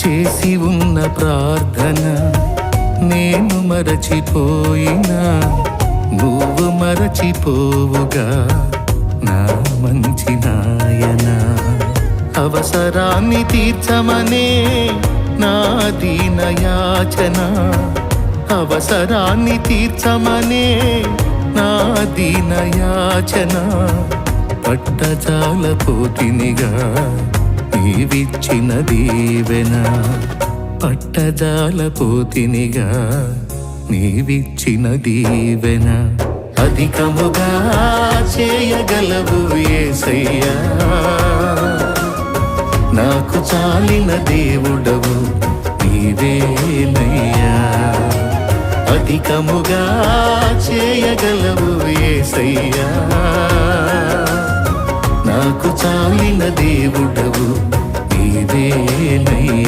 చేసి ఉన్న ప్రార్థన నేను మరచిపోయినా నువ్వు మరచిపోవుగా నా మంచి నాయన. అవసరాన్ని తీర్చమనే నా దీన యాచన, అవసరాన్ని తీర్చమనే నా దీన యాచన. పట్టజాలపోతినిగా నీవిచ్చిన దీవెన, పట్టజాలపోతినిగా నీవిచ్చిన దీవెన. అధికముగా చేయగలవు యేసయ్యా, నాకు చాలిన దేవుడవు నీవేనయ్యా. అధికముగా చేయగలవు యేసయ్యా, నాకు చాలిన దేవుడవు నీవేనయ్యా.